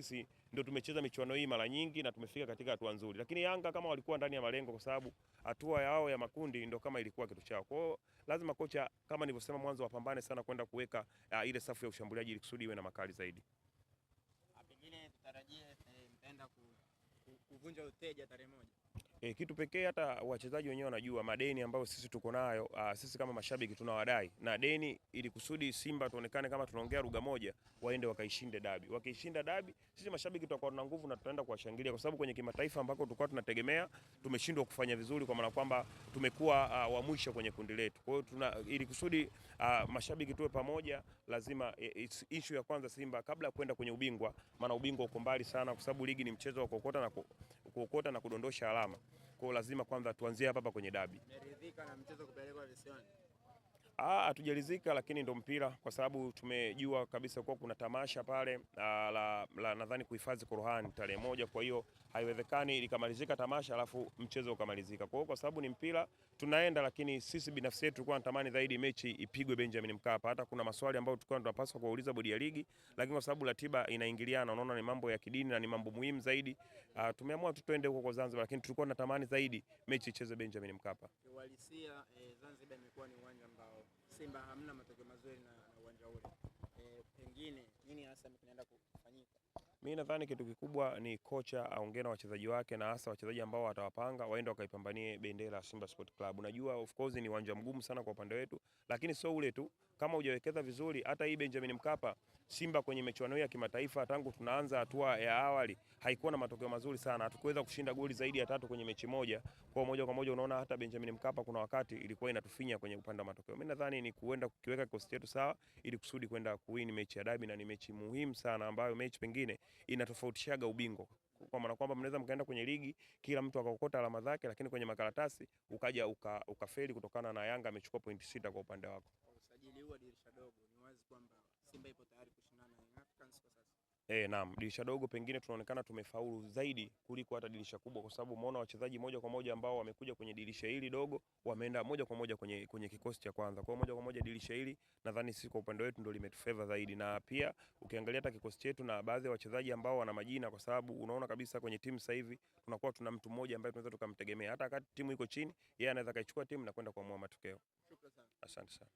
sisi ndio tumecheza michuano hii mara nyingi na tumefika katika hatua nzuri. Lakini Yanga kama walikuwa ndani ya malengo, kwa sababu hatua yao ya makundi ndio kama ilikuwa kitu chao. Kwa hiyo lazima kocha kama nilivyosema mwanzo wapambane sana kwenda kuweka ile safu ya ushambuliaji ili kusudi iwe na makali zaidi. Pengine tutarajie mtaenda kuvunja uteja tarehe 1. Kitu pekee hata wachezaji wenyewe wanajua madeni ambayo sisi tuko nayo, sisi kama mashabiki tunawadai na deni, ili kusudi Simba tuonekane kama tunaongea lugha moja, waende wakaishinde dabi. Wakiishinda dabi, sisi mashabiki tutakuwa na nguvu na tutaenda kuwashangilia, kwa sababu kwenye kimataifa ambako tulikuwa tunategemea tumeshindwa kufanya vizuri, kwa maana kwamba tumekuwa wa mwisho kwenye kundi letu. Kwa hiyo ili kusudi mashabiki tuwe pamoja, lazima issue ya kwanza Simba kabla ya kwenda kwenye ubingwa, maana ubingwa uko mbali sana, kwa sababu ligi ni mchezo wa kuokota na kudondosha alama. Kwa lazima kwanza tuanzie hapa kwenye dabi. Umeridhika na mchezo kupelekwa visiwani? Hatujaridhika, lakini ndo mpira, kwa sababu tumejua kabisa kwa kuna tamasha pale la nadhani kuhifadhi Qur'an tarehe 1. Kwa hiyo haiwezekani likamalizika tamasha alafu mchezo ukamalizika. Kwa sababu ni mpira tunaenda, lakini sisi binafsi yetu tulikuwa tunatamani zaidi mechi ipigwe Benjamin Mkapa. Hata kuna maswali ambayo tulikuwa tunapaswa kuuliza bodi ya ligi, lakini kwa sababu ratiba inaingiliana, unaona ni mambo ya kidini na ni mambo muhimu zaidi, tumeamua tuende huko Zanzibar, lakini tulikuwa tunatamani zaidi mechi icheze Benjamin Mkapa. Kiuhalisia Zanzibar imekuwa ni uwanja ambao Simba hamna matokeo mazuri na uwanja ule. Pengine nini hasa kinaenda kufanyika? Mimi nadhani kitu kikubwa ni kocha aongee na wachezaji wake, na hasa wachezaji ambao watawapanga waende wakaipambanie bendera ya Simba Sport Club. Unajua of course ni uwanja mgumu sana kwa upande wetu, lakini sio ule tu, kama hujawekeza vizuri hata hii Benjamin Mkapa, Simba kwenye michuano ya kimataifa tangu tunaanza hatua ya awali haikuwa na matokeo mazuri sana. Hatukuweza kushinda goli zaidi ya 3 kwenye mechi moja. Kwa moja unaona hata Benjamin Mkapa kuna wakati ilikuwa inatufinya kwenye upande wa matokeo. Mimi nadhani ni kuenda kukiweka kikosi chetu sawa ili kusudi kwenda kuwin mechi ya dabi, na ni mechi muhimu sana ambayo mechi pengine inatofautishaga ubingwa. Kwa maana kwamba mnaweza mkaenda kwenye ligi kila mtu akakokota alama zake, lakini kwenye makaratasi ukaja ukafeli kutokana na Yanga amechukua pointi 6 kwa upande wako. Usajili huu dirisha dogo, ni wazi kwamba Simba ipo tayari kushindana na Young Africans kwa sasa. Naam, dirisha dogo pengine tunaonekana tumefaulu zaidi kuliko hata dirisha kubwa, kwa sababu umeona wachezaji moja kwa moja ambao wamekuja kwenye dirisha hili dogo wameenda moja kwa moja kwenye kikosi cha kwanza. Kwa moja kwa moja dirisha hili nadhani sisi kwa upande wetu ndio limetufavor zaidi, na pia ukiangalia hata kikosi chetu na baadhi ya wachezaji ambao wana majina, kwa sababu unaona kabisa kwenye timu sasa hivi tunakuwa tuna mtu mmoja ambaye tunaweza tukamtegemea hata wakati timu iko chini, yeye anaweza kaichukua timu na kwenda kuamua matokeo. Shukrani sana. Asante sana.